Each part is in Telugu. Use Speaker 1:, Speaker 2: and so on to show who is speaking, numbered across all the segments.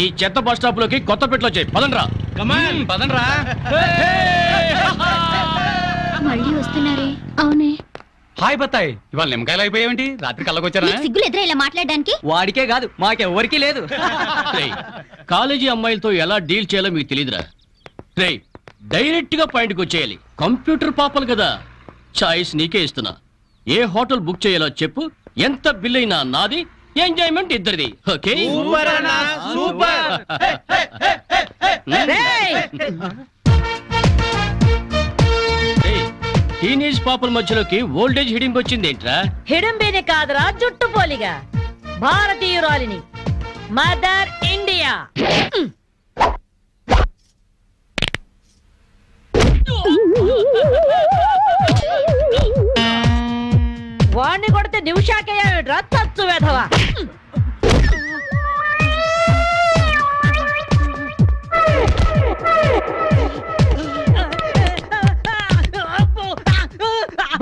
Speaker 1: ఈ చెత్త బస్ స్టాప్ లోకి కొత్తపేటలో వచ్చాయి. పదండ్రా. కమాన్ పదండ్రా.
Speaker 2: మళ్ళీ వస్తున్నారే. అవునే.
Speaker 1: హాయ్ బత్తాయి, ఇవాళ నిమ్మకాయలు అయిపోయావేంటి? రాత్రి కళ్ళకొచ్చారా?
Speaker 2: సిగ్గులు ఎదురా ఇలా మాట్లాడడానికి?
Speaker 3: వాడికే కాదు మాకెవ్వరికీ లేదు.
Speaker 1: కాలేజీ అమ్మాయిలతో ఎలా డీల్ చేయాలో మీకు తెలియదురా. రే డైరెక్ట్ గా పాయింట్కి వచ్చేయాలి. కంప్యూటర్ పాపలు కదా, చాయిస్ నీకే ఇస్తున్నా. ఏ హోటల్ బుక్ చేయాలో చెప్పు, ఎంత బిల్ అయినా నాది, ఎంజాయ్మెంట్ ఇద్దరిది. ఓకే? టీనేజ్ పాపల మధ్యలోకి ఓల్డేజ్ హిడింపు వచ్చింది ఏంట్రా?
Speaker 4: హిడింబేనే కాదురా, జుట్టు పోలిగా భారతీయురాలిని, మదర్ ఇండియా. వాణ్ణి కొడితే నిమిషాకేయా తచ్చు వేధవా.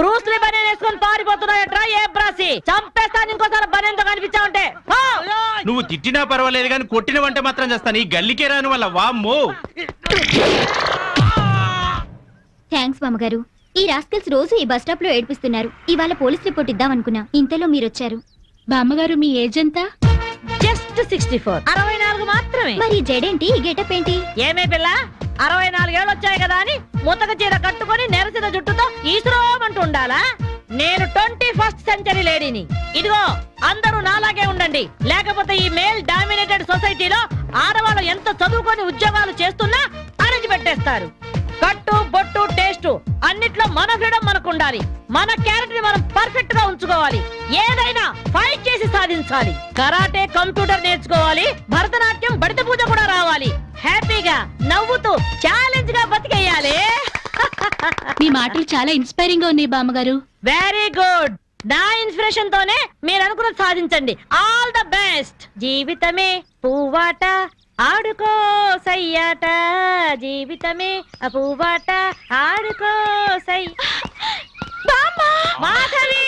Speaker 4: బ్రూస్లీ బనేన్ వేసుకొని పారిపోతున్నాయట్రా. ఏ బ్రాసి చంపేస్తాను ఇంకోసారి బనేన్తో కనిపించావంటే.
Speaker 5: నువ్వు తిట్టినా పర్వాలేదు కానీ కొట్టిన వంట మాత్రం చేస్తాను. ఈ గల్లికే రాని వల్ల వామ్మో.
Speaker 2: థ్యాంక్స్ బామ్మగారు. ఈ రాస్కల్స్ రోజు ఈ బస్ స్టాప్ లో ఏడిపిస్తున్నారు. ఇవాళ పోలీస్ రిపోర్ట్ ఇద్దాం అనుకున్నా, ఇంతలో మీరొచ్చారు. బామ్మగారు మీ ఏజ్ ఎంత?
Speaker 4: జస్ట్ 64. 64 మాత్రమే.
Speaker 2: మరి జడేంటి, ఈ గెటప్ ఏంటి?
Speaker 4: ఏమే పిల్ల, 64 ఏళ్ళు వచ్చాయి కదా అని ముతక చీర కట్టుకొని నెరసిన జుట్టుతో ఈశ్వరమంటూ ఉండాలా? నేను 21st సెంచరీ లేడీని. ఇదిగో అందరూ నాలాగే ఉండండి, లేకపోతే ఈ మేల్ డామినేటెడ్ సొసైటీలో ఆడవాళ్ళు ఎంత చదువుకొని ఉద్యోగాలు చేస్తున్నా అరచి పెట్టేస్తారు. కట్టు బొట్టు టేస్ట్ అన్నిట్లో మన ఫ్రీడమ్ మనకు ఉండాలి. మన క్యారెక్టర్ ని మనం పర్ఫెక్ట్ గా ఉంచుకోవాలి. ఏదైనా ఫైట్ చేసి సాధించాలి. కరాటే, కంప్యూటర్ నేర్చుకోవాలి. భరతనాట్యం, బడిత పూజ కూడా రావాలి. హ్యాపీగా నవ్వుతూ ఛాలెంజ్ గా బతికేయాలి.
Speaker 2: మీ మాటలు చాలా ఇన్స్పైరింగ్ గా ఉన్నాయి బామ్మగారు.
Speaker 4: Very good. నా ఇన్స్పిరేషన్ తోనే మీరు అనుకున్నది సాధించండి. All the best. జీవితమే పువ్వాట, ఆడుకో సయ్యాట, జీవితమే పువ్వాట, ఆడుకో సై. మాధవి,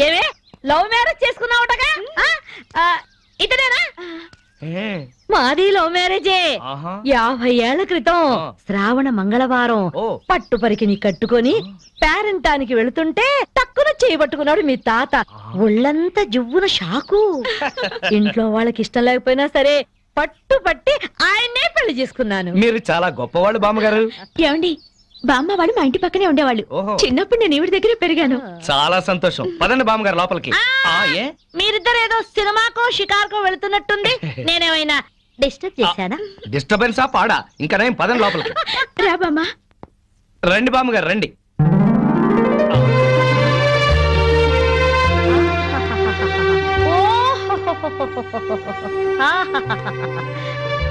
Speaker 4: ఏవే లవ్ మ్యారేజ్ చేసుకున్నావుటగా? ఇతనేనా? మాది లవ్ మ్యారేజే. 50 ఏళ్ల క్రితం శ్రావణ మంగళవారం పట్టు పరికిని కట్టుకొని పేరెంటానికి వెళుతుంటే తక్కువ చేయబట్టుకున్నాడు మీ తాత. ఒళ్ళంతా జువ్వున షాకు. ఇంట్లో వాళ్ళకి ఇష్టం లేకపోయినా సరే పట్టు పట్టి ఆయన్నే పెళ్లి చేసుకున్నాను.
Speaker 3: మీరు చాలా గొప్పవాళ్ళు బామ్మగారు.
Speaker 2: ఏమండి, బామ్మ వాళ్ళు మా ఇంటి పక్కనే ఉండేవాళ్ళు. చిన్నప్పుడు నేను ఈవిడ దగ్గర పెరిగాను.
Speaker 3: చాలా సంతోషం. పదండి బామ్మగారు లోపలికి.
Speaker 4: మీరిద్దరు ఏదో సినిమాకో షికార్కో వెళుతున్నట్టుంది. నేనేమైనా డిస్టర్బ్ చేశానా?
Speaker 3: డిస్టర్బెన్స్ ఆ పాడా? ఇంకా నేను పదండి లోపలికి.
Speaker 2: రా బామ్మ.
Speaker 3: రండి బామ్మగారు రండి.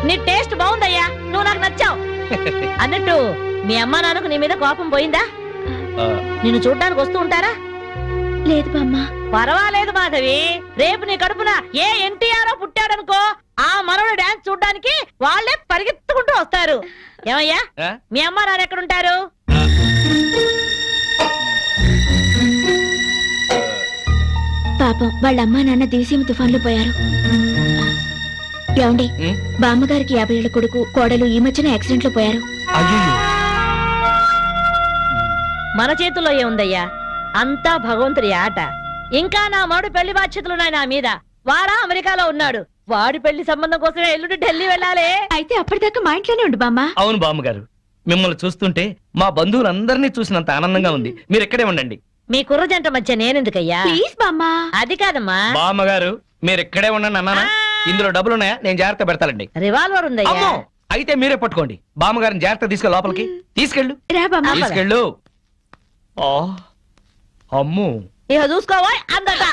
Speaker 4: నీ టేస్ట్ బాగుందయ్యా, నువ్వు నాకు నచ్చావు. అన్నట్టు మీ అమ్మా నాన్నకు నీ మీద కోపం పోయిందా? నిన్ను చూడ్డానికి వస్తూ ఉంటారా?
Speaker 2: లేదు బామ్మ.
Speaker 4: పర్వాలేదు మాధవి, రేపు నీ కడుపున ఏ ఎన్టీఆర్ పుట్టాడనుకో, ఆ మనవడు డాన్స్ చూడ్డానికి వాళ్ళే పరిగెత్తుకుంటూ వస్తారు. ఏమయ్యా, మీ అమ్మా నాన్న ఎక్కడుంటారు?
Speaker 2: పాపం వాళ్ళ అమ్మా నాన్న దివిసీమ తుఫాన్లో పోయారు. ఏమండి, బామ్మగారికి 50 ఏళ్ల కొడుకు కోడలు ఈ మధ్యన యాక్సిడెంట్ లో పోయారు.
Speaker 4: మన చేతుల్లో ఏముందయ్యా, అంతా భగవంతుడి ఆట. ఇంకా నా మాడు పెళ్లి బాధ్యతలున్నాయి నా మీద. వాడా అమెరికాలో ఉన్నాడు. వాడి పెళ్లి సంబంధం కోసం ఎల్లుండి ఢిల్లీ వెళ్ళాలి.
Speaker 2: అయితే అప్పటిదాకా మా ఇంట్లోనే ఉండు బామ్మ.
Speaker 3: అవును బామ్మగారు, మిమ్మల్ని చూస్తుంటే మా బంధువులందరినీ చూసినంత ఆనందంగా ఉంది. మీరు ఇక్కడే ఉండండి.
Speaker 4: మీ కుర్ర జంట మధ్య నేనెందుకయ్యా?
Speaker 2: ప్లీజ్ బామ్మ.
Speaker 4: అది కాదమ్మా.
Speaker 3: బామ్మగారు మీరు ఇక్కడే ఉండండి అన్నానా? ఇందులో డబ్బులున్నాయా? నేను జాగ్రత్త పెడతానండి.
Speaker 4: రివాల్వర్ ఉందయ్యా.
Speaker 3: అయితే మీరే పట్టుకోండి. బామ్మగారిని జాగ్రత్త తీసుకెళ్ళి లోపలికి తీసుకెళ్ళు. తీసుకెళ్ళు. అమ్ము,
Speaker 4: ఇక చూసుకోవా అందట.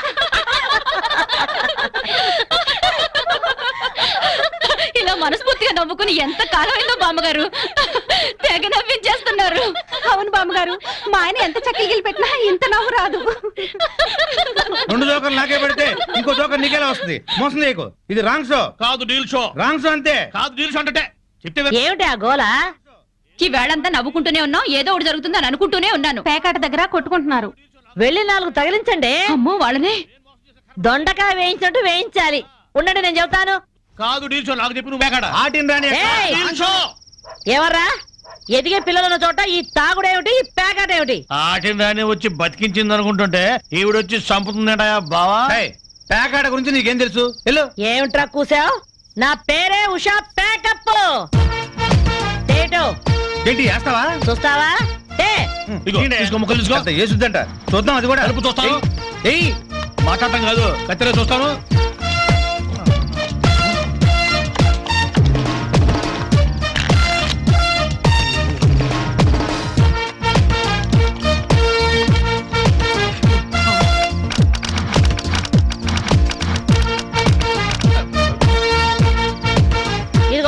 Speaker 2: ఇలా మనస్ఫూర్తిగా నవ్వుకుని ఎంత కాలమైందో బామ్మగారు. తెగ నవ్వించేస్తున్నారు. అవును బామ్మగారు, మా ఆయన ఎంత చక్కగిలి పెట్టినా ఇంత నవ్వు రాదు.
Speaker 5: 2 జోకర్లు నాకే పెడితే ఇంకో జోకర్ నీకేలా వస్తుంది? మోసం చేయకు. ఇది రాంగ్ షో
Speaker 1: కాదు, డీల్ షో.
Speaker 5: రాంగ్ షో అంతే.
Speaker 1: కాదు, డీల్ షో అంటే చెప్తే
Speaker 4: ఏమిటి ఆ గోలా?
Speaker 2: ఈ వేళంతా నవ్వుకుంటూనే ఉన్నాం, ఏదో ఒకటి జరుగుతుందని అనుకుంటూనే ఉన్నాను. పేకాట దగ్గర కొట్టుకుంటున్నారు.
Speaker 4: వెళ్ళి 4 తగిలించండి.
Speaker 2: అమ్మో వాళ్ళనే.
Speaker 4: దొండకాయ వేయించినట్టు వేయించాలి. ఉండండి నేను చెబుతాను.
Speaker 5: కాదు డీల్ షో నాకు చెప్పి నువ్వు బేకాడ ఆటిన్ రాని
Speaker 4: ఏయ్!
Speaker 5: డీల్ షో
Speaker 4: ఎవర్రా ఎదిగే పిల్లలున్న చోట ఈ తాగుడేమిటి ఈ పేకాటేమిటి?
Speaker 5: ఆటిన్ రాని వచ్చి బతికించింది అనుకుంటుంటే ఈవిడొచ్చి చంపుతుందట బావా పేకాట గురించి నీకేం తెలుసు వెళ్ళు
Speaker 4: ఏమిట్రా కూసావు? నా పేరే ఉషా ప్యాకప్.
Speaker 5: ఏంటి వేస్తావా
Speaker 4: చూస్తావా?
Speaker 5: తీసుకో ముక్కలు తీసుకో వేసుద్దంట చూద్దాం అది కూడా అరుపు చూస్తాను ఏయ్ మాట్లాడటం కాదు కత్తెర చూస్తాను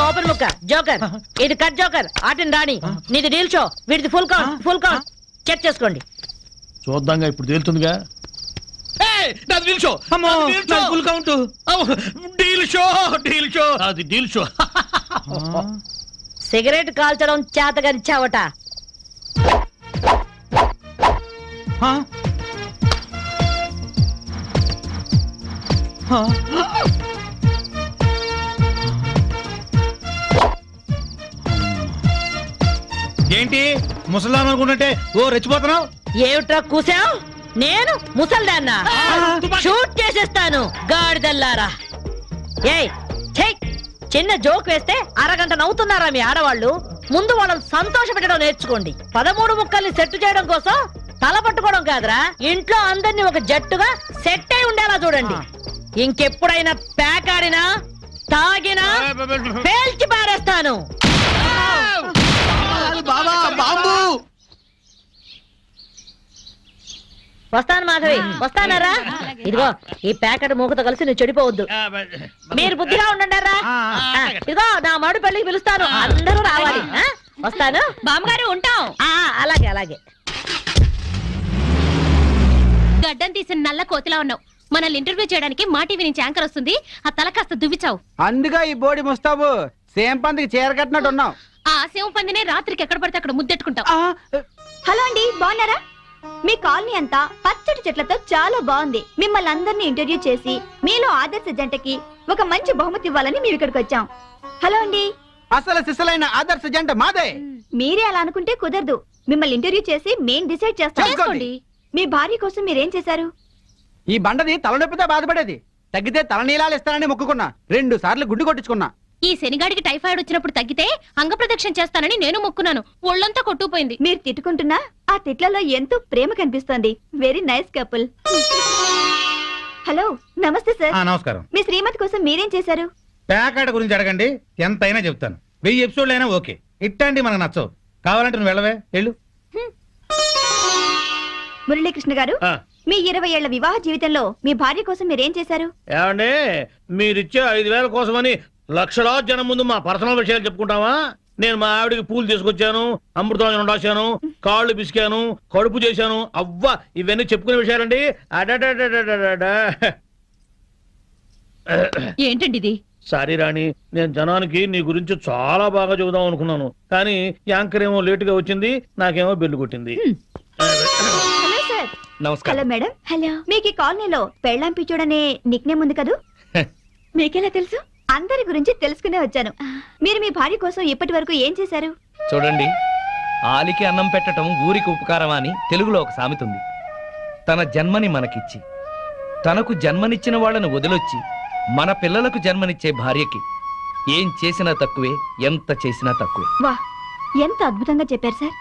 Speaker 4: ఓపెన్ ముక్క జోకర్, ఇది కట్ జోకర్. ఆటిన్ రాణి, నీది డీల్ షో, వీడిది ఫుల్ కౌంట్. చెక్ చేసుకోండి.
Speaker 5: చూద్దాంగా ఇప్పుడు తేలుతుందిగా. ఫుల్ కౌంట్ డీల్ షో అది డీల్ షో.
Speaker 4: సిగరెట్ కాల్చడం చేతగరిచావట.
Speaker 5: ఏంటి ముసలాం అనుకుంటుంటే ఓ రెచ్చిపోతున్నావు?
Speaker 4: ఏమిట్రా కూసావు? నేను ముసల్దాన్నా? షూట్ చేసేస్తాను గాడిదల్లారా. ఏయ్ చిన్న జోక్ వేస్తే అరగంట నవ్వుతున్నారా మీ ఆడవాళ్ళు? ముందు వాళ్ళని సంతోష పెట్టడం నేర్చుకోండి. 13 ముక్కల్ని సెట్ చేయడం కోసం తల పట్టుకోవడం కాదురా, ఇంట్లో అందరినీ ఒక జట్టుగా సెట్ అయి ఉండేలా చూడండి. ఇంకెప్పుడైనా పేకాడినా తాగినా పేల్చి పారేస్తాను. వస్తాను మాధవి, వస్తానరా? ఇదిగో ఈ ప్యాకెట్ మూకతో కలిసి నువ్వు చెడిపోవద్దు. మీరు బుద్ధిగా ఉండండిరా. ఇదిగో నా మడు పెళ్లికి పిలుస్తాను, అందరూ రావాలి. వస్తాను
Speaker 2: బామ్మగారు, ఉంటాం.
Speaker 4: అలాగే అలాగే.
Speaker 2: గడ్డం తీసిన నల్ల కోతిలా ఉన్నావు. మనల్ని ఇంటర్వ్యూ చేయడానికి మా టీవీ నుంచి యాంకర్ వస్తుంది. ఆ తల కాస్త దువ్విచావు.
Speaker 6: అందుగా ఈ బోడి ముస్తాబు సేమ్ పందికి చీర కట్టినట్టు ఉన్నావు.
Speaker 2: ఆ సేవ పందినే రాత్రికి ఎక్కడ పడితే అక్కడ ముద్దెట్టుకుంటావు.
Speaker 7: హలో అండి, బాగున్నారా? మీ కాలనీ అంతా పచ్చటి చెట్లతో చాలా బాగుంది. మిమ్మల్ని అందరినీ ఇంటర్వ్యూ చేసి మీలో ఆదర్శ జంటకి ఒక మంచి బహుమతి ఇవ్వాలని మేము ఇక్కడికి వచ్చాం. హలో అండి.
Speaker 6: అసలు సిసలైన ఆదర్శ జంట మాదే.
Speaker 7: మీరే అలా అనుకుంటే కుదరదు. మిమ్మల్ని ఇంటర్వ్యూ చేసి మేం డిసైడ్ చేస్తాం. మీ భార్య కోసం మీరేం చేశారు?
Speaker 6: ఈ బండది తలనొప్పితో బాధపడేది. తగ్గితే తలనీలాలు ఇస్తానని మొక్కుకున్నా. 2 సార్లు గుడ్డు కొట్టించుకున్నా.
Speaker 2: ఈ శనిగాడికి టైఫాయిడ్ వచ్చినప్పుడు తగ్గితే అంగప్రదక్షిణ చేస్తానని నేను మొక్కున్నాను. ఒళ్ళంతా కొట్టుకుపోయింది.
Speaker 7: మీరు తిట్టుకుంటున్నా ఆ తిట్లలో ఎంతో ప్రేమ కనిపిస్తోంది. Very nice couple. హలో, నమస్తే సార్.
Speaker 5: నమస్కారం.
Speaker 7: మీ శ్రీమతి కోసం మీరేం చేశారు?
Speaker 5: ప్యాకాట గురించి అడగండి, ఎంతైనా చెప్తాను. 1000 ఎపిసోడ్లు అయినా ఓకే. ఇట్లాంటి మనకు నచ్చవు. కావాలంటే నువ్వు వెళ్ళవే, వెళ్ళు.
Speaker 7: మురళీకృష్ణ గారు, మీ 20 ఏళ్ల వివాహ జీవితంలో మీ భార్య కోసం మీరేం చేశారు?
Speaker 5: ఏమండి, మీరిచ్చే 5000 కోసమని లక్షలాది జనం ముందు మా పర్సనల్ విషయాలు చెప్పుకుంటావా? నేను మా ఆవిడికి పూలు తీసుకొచ్చాను, అమృతం రాశాను, కాళ్ళు పిసికాను, కడుపు చేశాను. అవ్వ, ఇవన్నీ చెప్పుకునే విషయాలండి.
Speaker 2: ఏంటండి ఇది?
Speaker 5: సారీ రాణి, నేను జనానికి నీ గురించి చాలా బాగా చెబుదాం అనుకున్నాను, కానీ యాంకర్ ఏమో లేటుగా వచ్చింది, నాకేమో బెల్లు కొట్టింది.
Speaker 7: Hello sir.
Speaker 3: నమస్కారం.
Speaker 7: Hello madam. హలో. మీకు ఈ కాలనీలో పెళ్ళాం పిచ్చోడనే నిక్నేమ్ ఉంది కదూ? మీకెలా తెలుసు? అందరి గురించి తెలుసుకునే వచ్చాను. మీరు మీ భార్య కోసం ఇప్పటి వరకు ఏం చేశారు?
Speaker 3: చూడండి, ఆలికి అన్నం పెట్టడం ఊరికి ఉపకారం అని తెలుగులో ఒక సామెత ఉంది. తన జన్మని మనకిచ్చి తనకు జన్మనిచ్చిన వాళ్ళను వదిలొచ్చి మన పిల్లలకు జన్మనిచ్చే భార్యకి ఏం చేసినా తక్కువే, ఎంత చేసినా తక్కువే.
Speaker 7: వా, ఎంత అద్భుతంగా చెప్పారు సార్.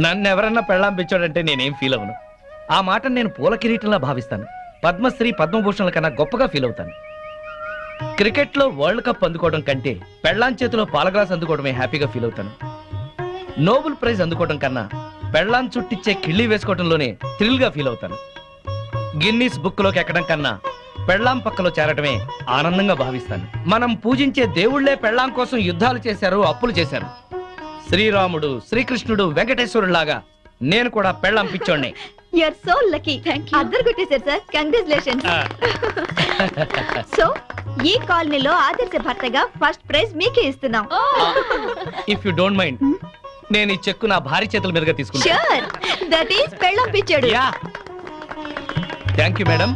Speaker 3: నన్నెవరన్నా పెళ్ళాం పిచ్చోడంటే నేనేం ఫీల్ అవను. ఆ మాట నేను పూల కిరీటంలా భావిస్తాను. పద్మశ్రీ పద్మభూషణల కన్నా గొప్పగా ఫీల్ అవుతాను. క్రికెట్ లో వరల్డ్ కప్ అందుకోవడం కంటే పెళ్ళాం చేతిలో పాలగ్లాస్ అందుకోవడమే హ్యాపీగా ఫీల్ అవుతాను. నోబెల్ ప్రైజ్ అందుకోవడం కన్నా పెళ్ళాం చుట్టిచ్చే కిళ్ళి వేసుకోవడంలోనే థ్రిల్ గా ఫీల్ అవుతాను. గిన్నీస్ బుక్ లోకి ఎక్కడం కన్నా పెళ్ళాం పక్కలో చేరటమే ఆనందంగా భావిస్తాను. మనం పూజించే దేవుళ్లే పెళ్ళాం కోసం యుద్ధాలు చేశారు, అప్పులు చేశారు. శ్రీరాముడు, శ్రీకృష్ణుడు, వెంకటేశ్వరులాగా నేను కూడా పెళ్ళాం పిచ్చోడ్నే.
Speaker 7: You are so lucky. అద్దరు కొట్టేశారు సార్. కంగ్రాచులేషన్స్. సో ఈ కాలనీలో ఆదర్శ భర్తగా ఫస్ట్ ప్రైజ్ మీకే ఇస్తున్నాం.
Speaker 3: ఇఫ్ యు డోంట్ మైండ్, నేను ఈ చెక్కు నా భార్య చేతుల మీదుగా తీసుకుంటాను.
Speaker 7: ష్యూర్, దట్ ఈస్ పెళ్ళాం పిచ్చోడు.
Speaker 3: Yeah, thank you madam.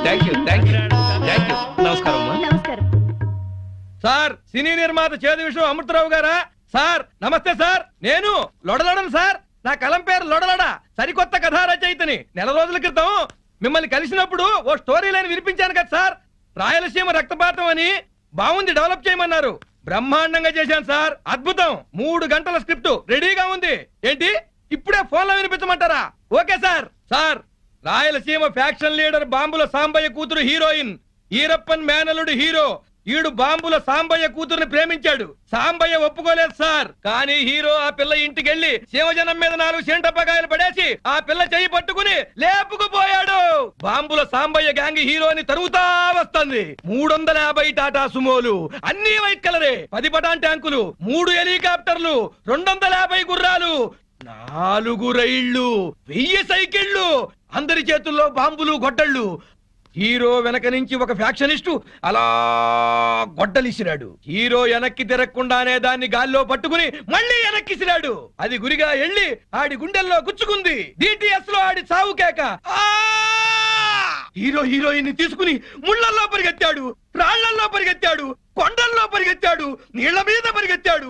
Speaker 3: Thank you. Sir సినీ నిర్మాత చేదు విషయం అమృతరావు గారా? సార్ నమస్తే సార్, నేను లొడలొడను సార్. నా కలం పేరు లొడలొడ, సరికొత్త కథా రచయితని. నెల రోజుల క్రితం మిమ్మల్ని కలిసినప్పుడు ఓ స్టోరీ లైన్ వినిపించాను కదా సార్. రాయలసీమ రక్తపాతం అని బాగుంది, డెవలప్ చేయమన్నారు. బ్రహ్మాండంగా చేశాను సార్, అద్భుతం. 3 గంటల స్క్రిప్ట్ రెడీగా ఉంది. ఏంటి ఇప్పుడే ఫోన్ లో వినిపించమంటారా? Okay sir. Sir Rayalaseema faction leader బాంబుల సాంబయ్య కూతురు హీరోయిన్, ఈరప్పన్ మేనలుడు హీరో. ఈడు బాంబుల సాంబయ్య కూతురుని ప్రేమించాడు. సాంబయ్య ఒప్పుకోలేదు సార్. కానీ హీరో ఆ పిల్ల ఇంటికెళ్లి శివజనం మీద 4 సెంటపకాయలు పడేసి ఆ పిల్ల చెయ్యి పట్టుకుని లేపుకుపోయాడు. బాంబుల సాంబయ్య గ్యాంగ్ హీరోని తరుగుతా వస్తుంది. 350 టాటా సుమోలు, అన్ని వైట్ కలరే, 10 పటాన్ ట్యాంకులు, 3 హెలికాప్టర్లు, 250 గుర్రాలు, 4 రైళ్లు, 1000 సైకిళ్లు, అందరి చేతుల్లో బాంబులు గొడ్డళ్ళు. హీరో వెనక నుంచి ఒక ఫ్యాక్షనిస్టు అలా గొడ్డలిసిరాడు. హీరో వెనక్కి తిరగకుండానే దాన్ని గాల్లో పట్టుకుని మళ్ళీ వెనక్కిసిరాడు. అది గురిగా ఎళ్ళి ఆడి గుండెల్లో గుచ్చుకుంది. డిటిఎస్ లో ఆడి చావు కేక. హీరో హీరోయిన్ ని తీసుకుని ముళ్ళల్లో పరిగెత్తాడు, రాళ్లల్లో పరిగెత్తాడు, కొండల్లో పరిగెత్తాడు, నీళ్ల మీద పరిగెత్తాడు,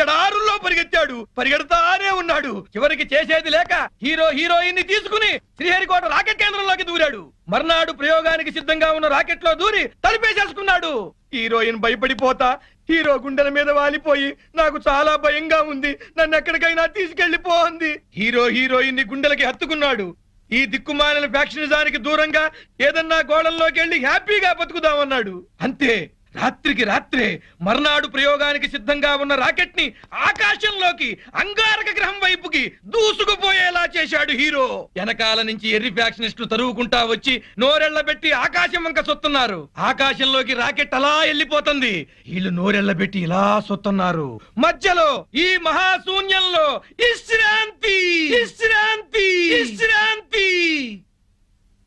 Speaker 3: ఎడారుల్లో పరిగెత్తాడు. పరిగెడతానే ఉన్నాడు. చివరికి చేసేది లేక హీరో హీరోయిన్ ని తీసుకుని శ్రీహరికోట రాకెట్ కేంద్రంలోకి దూరాడు. మర్నాడు ప్రయోగానికి సిద్ధంగా ఉన్న రాకెట్ లో దూరి తలిపేసేసుకున్నాడు. హీరోయిన్ భయపడిపోతా హీరో గుండెల మీద వాలిపోయి నాకు చాలా భయంగా ఉంది, నన్ను ఎక్కడికైనా తీసుకెళ్లిపో అంది. హీరో హీరోయిన్ ని గుండెలకి హత్తుకున్నాడు. ఈ దిక్కుమాలిన ఫ్యాక్షనిజానికి దూరంగా ఏదన్నా గోడల్లోకి వెళ్లి హ్యాపీగా బతుకుదామన్నాడు. అంతే, రాత్రికి రాత్రే మర్నాడు ప్రయోగానికి సిద్ధంగా ఉన్న రాకెట్ ని ఆకాశంలోకి అంగారక గ్రహం వైపుకి దూసుకుపోయేలా చేశాడు హీరో. వెనకాల నుంచి ఎర్రి ఫ్యాక్షనిస్టులు తరువుకుంటా వచ్చి నోరెళ్లబెట్టి ఆకాశం వంక సొత్తున్నారు. ఆకాశంలోకి రాకెట్ అలా వెళ్ళిపోతుంది, వీళ్ళు నోరెళ్లబెట్టి ఇలా సొత్తున్నారు. మధ్యలో ఈ మహాశూన్యంలో విశ్రాంతి విశ్రాంతి విశ్రాంతి.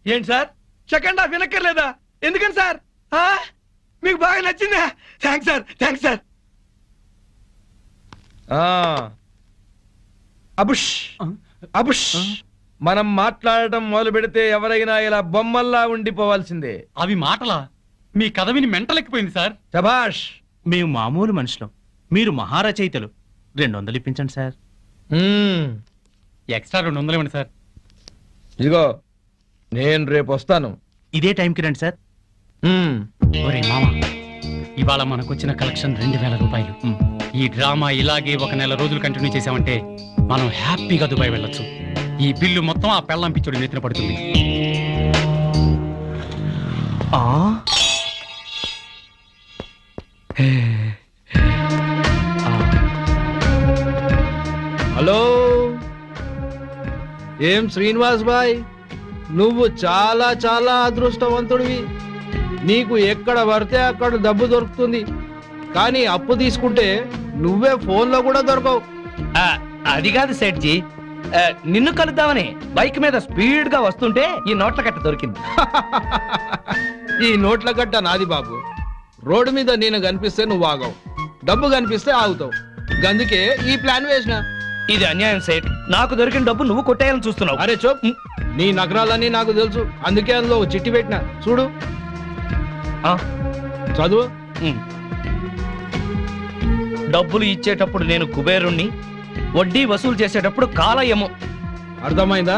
Speaker 3: ఏంటి సార్ సెకండ్ హాఫ్ వినక్కర్లేదా? ఎందుకని సార్? మీకు బాగా నచ్చిందా? Thanks sir, thanks sir. అబుష్ అబుష్. మనం మాట్లాడటం మొదలు పెడితే ఎవరైనా ఇలా బొమ్మల్లా ఉండిపోవాల్సిందే.
Speaker 8: అవి మాటలా? మీ కథ విని మెంటలెక్కిపోయింది సార్.
Speaker 3: శభాష్.
Speaker 9: మేము మామూలు మనుషులం, మీరు మహారచయితలు. 200 ఇప్పించండి సార్.
Speaker 8: ఎక్స్ట్రా 200 ఇవ్వండి సార్.
Speaker 3: ఇదిగో నేను రేపు వస్తాను.
Speaker 9: ఇదే టైంకి రండి సార్.
Speaker 8: ఒరే మామ, ఇవాళ మనకొచ్చిన కలెక్షన్ 2000 రూపాయలు. ఈ డ్రామా ఇలాగే 1 నెల రోజులు కంటిన్యూ చేసామంటే మనం హ్యాపీగా దుబాయ్ వెళ్ళొచ్చు. ఈ బిల్లు మొత్తం ఆ పెళ్ళాం పిచ్చుడి నెత్తిన పడుతుంది.
Speaker 3: హలో, ఏం శ్రీనివాస్ బాయ్, నువ్వు చాలా చాలా అదృష్టవంతుడివి. నీకు ఎక్కడ పడితే అక్కడ డబ్బు దొరుకుతుంది, కానీ అప్పు తీసుకుంటే నువ్వే ఫోన్లో కూడా దొరకవు.
Speaker 6: అది కాదు సెట్జీ, నిన్ను కలుద్దామని బైక్ మీద స్పీడ్ గా వస్తుంటే ఈ నోట్ల కట్ట దొరికింది.
Speaker 3: ఈ నోట్ల గట్ట నాది బాబు. రోడ్డు మీద నేను కనిపిస్తే నువ్వు ఆగవు, డబ్బు కనిపిస్తే ఆగుతావు. అందుకే ఈ ప్లాన్ వేసిన.
Speaker 6: ఇది అన్యాయం సేట్, నాకు దొరికిన డబ్బు నువ్వు కొట్టేయాలని చూస్తున్నావు.
Speaker 3: అరే చూప్, నీ నగరాలన్నీ నాకు తెలుసు, అందుకే అందులో చిట్టి పెట్టిన. చూడు, చదువు.
Speaker 6: డబ్బులు ఇచ్చేటప్పుడు నేను కుబేరుణ్ణి, వడ్డీ వసూలు చేసేటప్పుడు కాలయము.
Speaker 3: అర్థమైందా?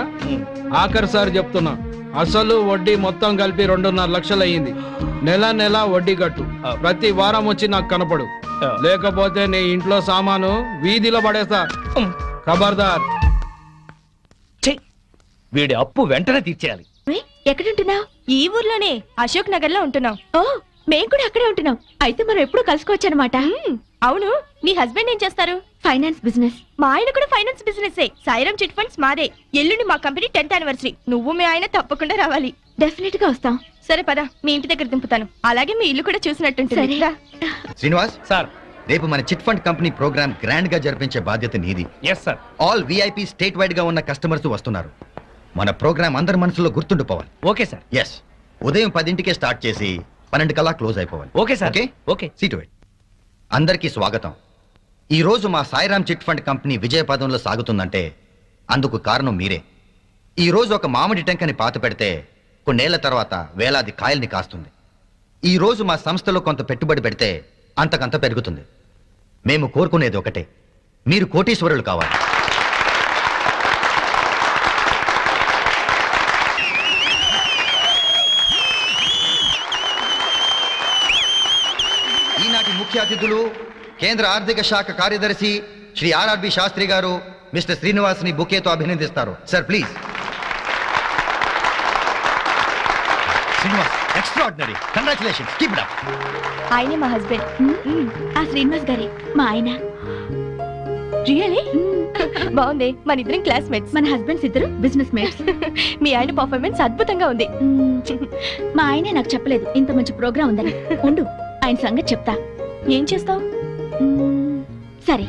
Speaker 3: ఆఖరి సారి చెప్తున్నా, అసలు వడ్డీ మొత్తం కలిపి 2.5 లక్షలు అయ్యింది. నెల నెల వడ్డీ కట్టు, ప్రతి వారం వచ్చి నాకు కనపడు, లేకపోతే నీ ఇంట్లో సామాను వీధిలో పడేస్తా. ఖబర్దార్.
Speaker 6: వీడి అప్పు వెంటనే తీర్చేయాలి.
Speaker 2: ఎక్కడుంటున్నావు? ఈ ఊర్లోనే, అశోక్ నగర్ లో ఉంటున్నావు. ఓ, మేము కూడా అక్కడే ఉంటున్నాం. అయితే మనం ఎప్పుడు కలుసుకోవచ్చు అనమాట. అవును, నీ హస్బెండ్ ఏం చేస్తారు? Finance business. మా ఆయన కూడా finance business. Sairam chit funds మాదే. ఎల్లుండి మా కంపెనీ 10th యానివర్సరీ. నువ్వు మీ ఆయన తప్పకుండా రావాలి. డెఫినెట్ గా వస్తాం. సరే పద, మీ ఇంటి దగ్గర దింపుతాను. అలాగే మీ ఇల్లు కూడా చూసినట్టుంటుంది.
Speaker 10: శ్రీనివాస్
Speaker 6: సార్,
Speaker 10: రేపు మన chit fund company programme grand గా జరిపించే బాధ్యత నీది.
Speaker 6: Yes sir.
Speaker 10: All VIP state wide గా ఉన్న కస్టమర్స్ వస్తున్నారు. మన ప్రోగ్రామ్ అందరి మనసులో గుర్తుండిపోవాలి.
Speaker 6: Okay sir.
Speaker 10: ఎస్, ఉదయం 10ంటికే స్టార్ట్ చేసి 12 కల్లా క్లోజ్ అయిపోవాలి.
Speaker 6: Okay sir.
Speaker 10: Okay
Speaker 6: okay.
Speaker 10: Seat wait. అందరికీ స్వాగతం. ఈ రోజు మా సాయిరామ్ చిట్ ఫండ్ కంపెనీ విజయపదంలో సాగుతుందంటే అందుకు కారణం మీరే. ఈ రోజు ఒక మామిడి టెంకని పాత పెడితే కొన్నేళ్ల తర్వాత వేలాది కాయల్ని కాస్తుంది. ఈ రోజు మా సంస్థలో కొంత పెట్టుబడి పెడితే అంతకంత పెరుగుతుంది. మేము కోరుకునేది ఒకటే, మీరు కోటీశ్వరులు కావాలి. ఈనాటి ముఖ్య అతిథులు కేంద్ర ఆర్థిక శాఖ కార్యదర్శి శ్రీ ఆర్ఆర్బి శాస్త్రి గారు మిస్టర్ శ్రీనివాస్ని బుకేతో అభినందిస్తారు. Sir please. Srinivas, extraordinary, congratulations, keep it up.
Speaker 2: ఆయనే మా హస్బెండ్.
Speaker 7: ఆ శ్రీనివాస్ గారే మా ఆయన.
Speaker 2: రియలీ బాగుంది. మన ఇద్దరం క్లాస్మేట్స్.
Speaker 7: మన హస్బెండ్స్ ఇద్దరు బిజినెస్ మేట్స్.
Speaker 2: మీ ఆయన పర్ఫార్మెన్స్ అద్భుతంగా ఉంది.
Speaker 7: మా ఆయనే నాకు చెప్పలేదు ఇంత మంచి ప్రోగ్రామ్ ఉందని. ఉండు, ఆయన సంగతి చెప్తా.
Speaker 2: ఏం చేస్తావు?
Speaker 7: సరే,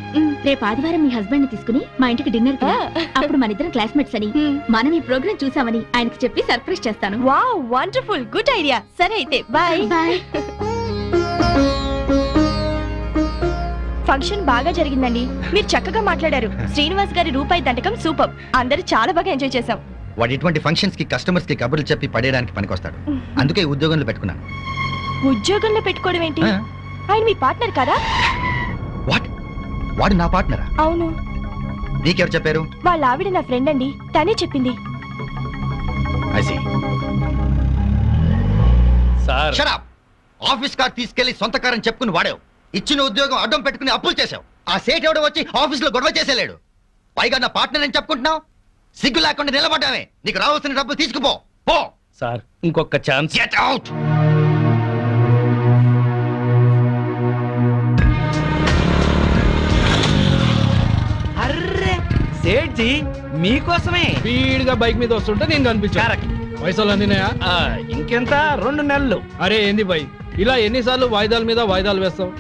Speaker 7: రేపు ఆదివారం మీ హస్బెండ్ ని తీసుకుని మా ఇంటికి డిన్నర్ కి రా. అప్పుడు మన ఇద్దరం క్లాస్మేట్స్ అని, మనం ఈ ప్రోగ్రామ్ చూసామని ఆయనకి చెప్పి సర్ప్రైజ్ చేస్తాను.
Speaker 2: Wow, wonderful, good idea. సరే అయితే బాయ్.
Speaker 7: బాయ్.
Speaker 2: ఫంక్షన్ బాగా జరిగిందండి. మీరు చక్కగా మాట్లాడారు. శ్రీనివాస్ గారి రూపాయి దండకం సూపర్. అందరూ చాలా బాగా ఎంజాయ్ చేశాం.
Speaker 10: వాడు ఇటువంటి ఫంక్షన్స్ కి కస్టమర్స్ కి కబుర్లు చెప్పి పడేయడానికి పనికొస్తాడు. అందుకే ఈ ఉద్యోగంలో పెట్టుకున్నాను.
Speaker 2: ఉద్యోగంలో పెట్టుకోవడం ఏంటి? ఆయన మీ పార్ట్నర్ కదా?
Speaker 10: వాట్? వాడు నా పార్ట్నరా?
Speaker 2: అవును.
Speaker 10: నీకెవరు చెప్పారు?
Speaker 2: వాళ్ళ ఆవిడ నా ఫ్రెండ్ అండి, తనే చెప్పింది.
Speaker 10: ఆఫీస్ కార్ తీసుకెళ్లి సొంత కారని చెప్పుకుని వాడావు. ఇచ్చిన ఉద్యోగం అడ్డం పెట్టుకుని అప్పులు చేశావు. ఆ సేట్ ఎవడో వచ్చి ఆఫీస్ లో గొడవ చేసేలేడు. పైగా నా పార్ట్నర్ అని చెప్పుకుంటున్నావు. సిగ్గు లేకుండా నిలబడ్డామే. నీకు రావాల్సిన డబ్బులు తీసుకుపో. పో.
Speaker 3: సార్, ఇంకొక chance.
Speaker 10: Get out.
Speaker 3: Array Sethji, మీకోసమే
Speaker 6: స్పీడ్ గా బైక్ మీద వస్తుంటే నేను కనిపించాను. పైసలు అందినాయా?
Speaker 3: ఇంకెంత 2 నెలలు.
Speaker 6: అరే ఏంది బై, ఇలా ఎన్నిసార్లు వాయిదాల మీద వాయిదాలు వేస్తావు?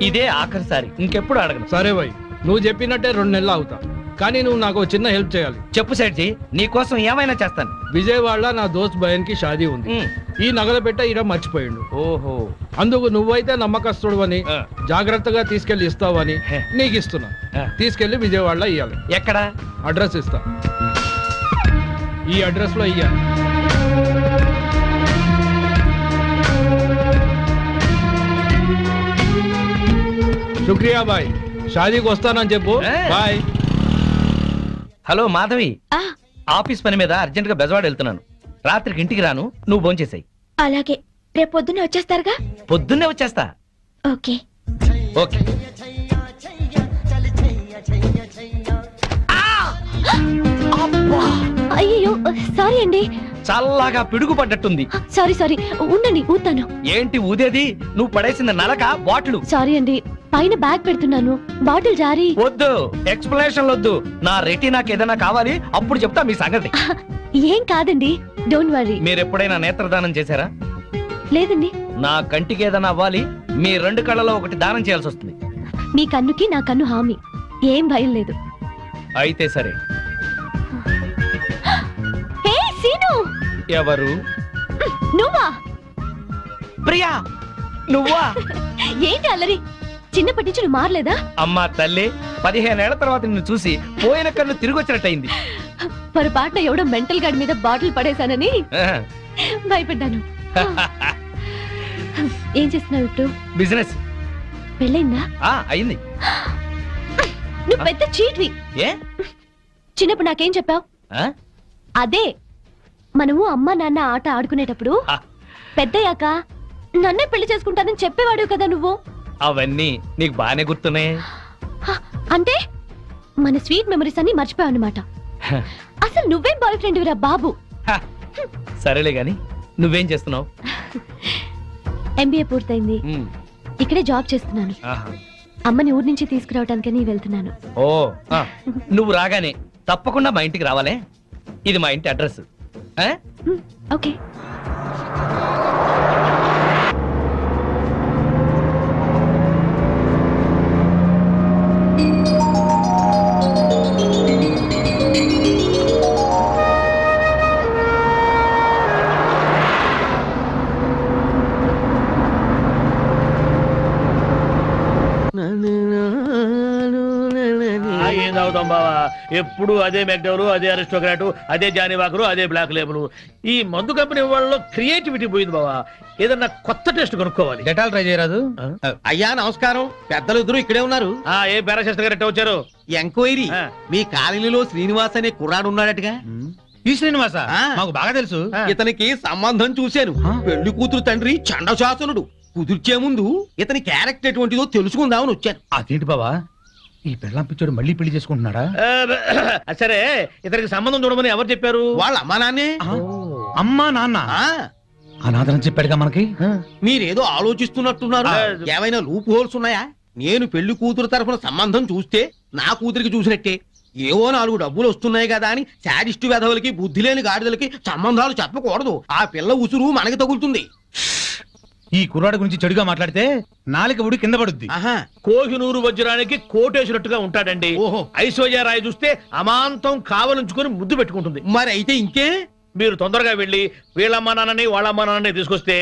Speaker 3: ఇదే ఆఖరిసారి, ఇంకెప్పుడు అడగను.
Speaker 6: సరే బై, నువ్వు చెప్పినట్టే 2 నెలలు అవుతా. కానీ నువ్వు నాకు చిన్న హెల్ప్ చేయాలి.
Speaker 3: చెప్పు సేట్జీ, నీకోసం ఏమైనా చేస్తాను.
Speaker 6: విజయవాడలో నా దోస్త్ బయన్ కి షాదీ ఉంది. ఈ నగల పెట్ట ఈడ మర్చిపోయిండు.
Speaker 3: ఓహో.
Speaker 6: అందుకు నువ్వైతే నమ్మకస్తుడు అని, జాగ్రత్తగా తీసుకెళ్లి ఇస్తావని నీకు ఇస్తున్నా. తీసుకెళ్లి విజయవాడలో ఇయ్యాలి.
Speaker 3: ఎక్కడ?
Speaker 6: అడ్రస్ ఇస్తా. ఈ అడ్రస్ లో ఇయ్యాలి. శుక్రియా బాయ్. షాదీకి వస్తానని చెప్పు. బాయ్.
Speaker 3: హలో మాధవి, ఆఫీస్ పని మీద అర్జెంట్ గా బెజవాడ వెళ్తున్నాను. రాత్రికి ఇంటికి రాను, నువ్వు భోంచేసాయి.
Speaker 7: అలాగే, రేపు పొద్దున్నే వచ్చేస్తారుగా?
Speaker 3: పొద్దున్నే వచ్చేస్తా.
Speaker 7: Okay
Speaker 3: okay.
Speaker 7: అయ్యో సారీ అండి.
Speaker 3: చల్లగా పిడుగు పడ్డట్టుంది.
Speaker 7: సారీ సారీ, ఉండండి ఊతాను.
Speaker 3: ఏంటి ఊదేది? నువ్వు పడేసిన నలక బాటిల్.
Speaker 7: సారీ అండి, పైన బ్యాగ్ పెడుతున్నాను, బాటిల్ జారీ.
Speaker 3: వద్దు, ఎక్స్ప్లెనేషన్ వద్దు. నా రెటీనాకి ఏదైనా కావాలి, అప్పుడు చెప్తా మీ సంగతి.
Speaker 7: ఏం కాదండి, డోంట్ వరీ.
Speaker 3: మీరు ఎప్పుడైనా నేత్రదానం చేశారా?
Speaker 7: లేదండి.
Speaker 3: నా కంటికి ఏదైనా అవ్వాలి, మీ 2 కళ్ళలో ఒకటి దానం చేయాల్సి వస్తుంది.
Speaker 7: మీ కన్నుకి నా కన్ను హామీ, ఏం భయం లేదు.
Speaker 3: అయితే సరే.
Speaker 7: హే సీను.
Speaker 3: ఎవరు?
Speaker 7: నువ్వా?
Speaker 3: ప్రియా, నువ్వా?
Speaker 7: ఏంటి అల్లరి? చిన్నప్పటి నుంచి నువ్వు మారలేదా?
Speaker 3: అమ్మా తల్లి, 15 ఏళ్ల తర్వాత నిన్ను చూసి పోయిన కన్ను తిరిగి వచ్చినట్టయింది.
Speaker 7: పొరపాటున ఎవడో మెంటల్ గార్డ్ మీద బాటిల్ పడేశానని భయపడ్డాను. ఏం చేస్తున్నావు ఇప్పుడు?
Speaker 3: బిజినెస్.
Speaker 7: పెళ్ళైందా?
Speaker 3: అయింది.
Speaker 7: నువ్వు పెద్ద చీట్వి.
Speaker 3: ఏ?
Speaker 7: చిన్నప్పుడు నాకేం చెప్పావు? అదే, మనము అమ్మ నాన్న ఆట ఆడుకునేటప్పుడు పెద్దయ్యాక నన్నే పెళ్లి చేసుకుంటానని చెప్పేవాడు కదా నువ్వు.
Speaker 3: అవన్నీ నీకు బానే గుర్తున్నాయి.
Speaker 7: అంటే మన స్వీట్ మెమరీస్ అన్ని మర్చిపోయావు అనమాట. అసలు నువ్వేం బాయ్ ఫ్రెండ్ విరా బాబు.
Speaker 3: సరేలే గాని, నువ్వేం చేస్తున్నావు?
Speaker 7: ఎంబీఏ పూర్తయింది, ఇక్కడే జాబ్ చేస్తున్నాను. అమ్మని ఊరి నుంచి తీసుకురావడానికని వెళ్తున్నాను.
Speaker 3: ఓ, నువ్వు రాగానే తప్పకుండా మా ఇంటికి రావాలే. ఇది మా ఇంటి అడ్రస్.
Speaker 7: ఓకే.
Speaker 5: తాగుతాం బావా. ఎప్పుడు అదే మెక్డవరు, అదే అరిస్టోక్రాటు, అదే జానీవాకరు, అదే బ్లాక్ లేబుల్. ఈ మందు కంపెనీ వాళ్ళలో క్రియేటివిటీ పోయింది బావా. ఏదన్నా కొత్త టేస్ట్ కొనుక్కోవాలి.
Speaker 6: డెటాల్ ట్రై చేయరాదు?
Speaker 11: అయ్యా నమస్కారం, పెద్దలు ఇద్దరు ఇక్కడే ఉన్నారు.
Speaker 5: ఏ పారాశాస్త్రి గారు ఎట్ట వచ్చారు?
Speaker 11: ఎంక్వైరీ, మీ కాలనీలో శ్రీనివాస్ అనే కుర్రాడు ఉన్నాడటగా?
Speaker 6: ఈ శ్రీనివాస మాకు బాగా తెలుసు.
Speaker 11: ఇతనికి సంబంధం చూశాను. పెళ్లి కూతురు తండ్రి చండశాసనుడు. కుదిర్చే ముందు ఇతని క్యారెక్టర్ ఎటువంటిదో తెలుసుకుందామని వచ్చాను.
Speaker 6: అదేంటి బావా, ఈ పెళ్ళాం పిచ్చోడు మళ్ళీ పెళ్లి చేసుకుంటున్నాడా?
Speaker 5: సరే, ఇతనికి సంబంధం చూడమని ఎవరు చెప్పారు?
Speaker 11: వాళ్ళ అమ్మా నాన్నే.
Speaker 6: అమ్మా నాన్న అనాథరం చెప్పాడుగా మనకి.
Speaker 11: మీరేదో ఆలోచిస్తున్నట్టున్నారు. ఏమైనా లూప్ హోల్స్ ఉన్నాయా? నేను పెళ్లి కూతురు తరఫున సంబంధం చూస్తే నా కూతురికి చూసినట్టే. ఏవో 4 డబ్బులు వస్తున్నాయి కదా అని శాడిస్టు వెధవులకి, బుద్ధి లేని గాడిదలకి సంబంధాలు చెప్పకూడదు. ఆ పిల్ల ఉసురు మనకి తగులుతుంది.
Speaker 6: ఈ కుర్రాడు గురించి చెడుగా మాట్లాడితే నాలుక ఉడి కింద పడుద్ది.
Speaker 5: కోహినూరు వజ్రానికి కోటేసినట్టుగా ఉంటాడండి. ఐశ్వర్యరాయ్ చూస్తే అమాంతం కావలించుకుని ముద్దు పెట్టుకుంటుంది.
Speaker 11: మరి అయితే ఇంకే,
Speaker 5: మీరు తొందరగా వెళ్ళి వీళ్ళమ్మ నాన్నని వాళ్ళమ్మ నాన్నని తీసుకొస్తే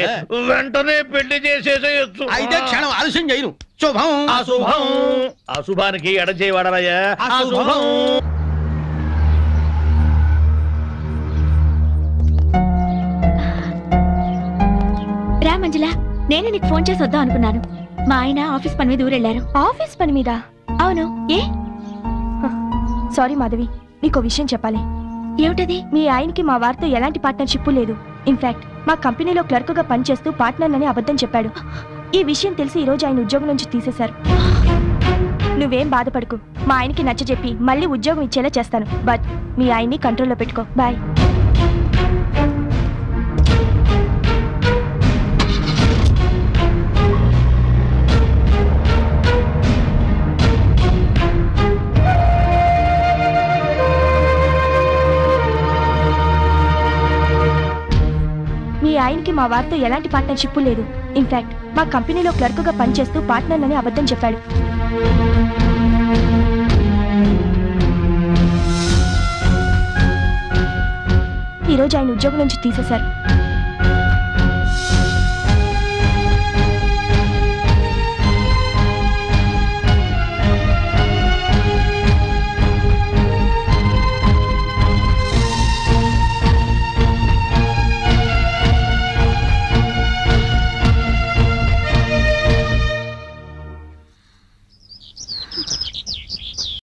Speaker 5: వెంటనే పెళ్లి చేసేసేయచ్చు.
Speaker 11: అయితే క్షణం ఆలస్యం చేయను. శుభం.
Speaker 5: అశుభం. అశుభానికి ఎడచేయి వాడరాయా. అశుభం.
Speaker 2: రా మంజుల, నేను నీకు ఫోన్ చేసి వద్దాం అనుకున్నాను. మా ఆయన ఆఫీస్ పని మీద ఊరెళ్ళారు. ఆఫీస్ పని మీద? అవును. ఏ? సారీ మాధవి, నీకో విషయం చెప్పాలి. ఏమిటది? మీ ఆయనకి మా వారితో ఎలాంటి పార్ట్నర్షిప్ లేదు. ఇన్ఫాక్ట్ మా కంపెనీలో క్లర్క్ గా పనిచేస్తూ పార్ట్నర్ అని అబద్ధం చెప్పాడు. ఈ విషయం తెలిసి ఈ రోజు ఆయన ఉద్యోగం నుంచి తీసేశారు. నువ్వేం బాధపడకు, మా ఆయనకి నచ్చజెప్పి మళ్ళీ ఉద్యోగం ఇచ్చేలా చేస్తాను. బట్ మీ ఆయన్ని కంట్రోల్లో పెట్టుకో. బాయ్. మీ ఆయనకి మా వారితో ఎలాంటి పార్ట్నర్షిప్ లేదు. ఇన్ఫాక్ట్ మా కంపెనీలో క్లర్క్ గా పనిచేస్తూ పార్ట్నర్ అని అబద్ధం చెప్పాడు. ఈరోజు ఆయన ఉద్యోగం నుంచి తీసేశారు.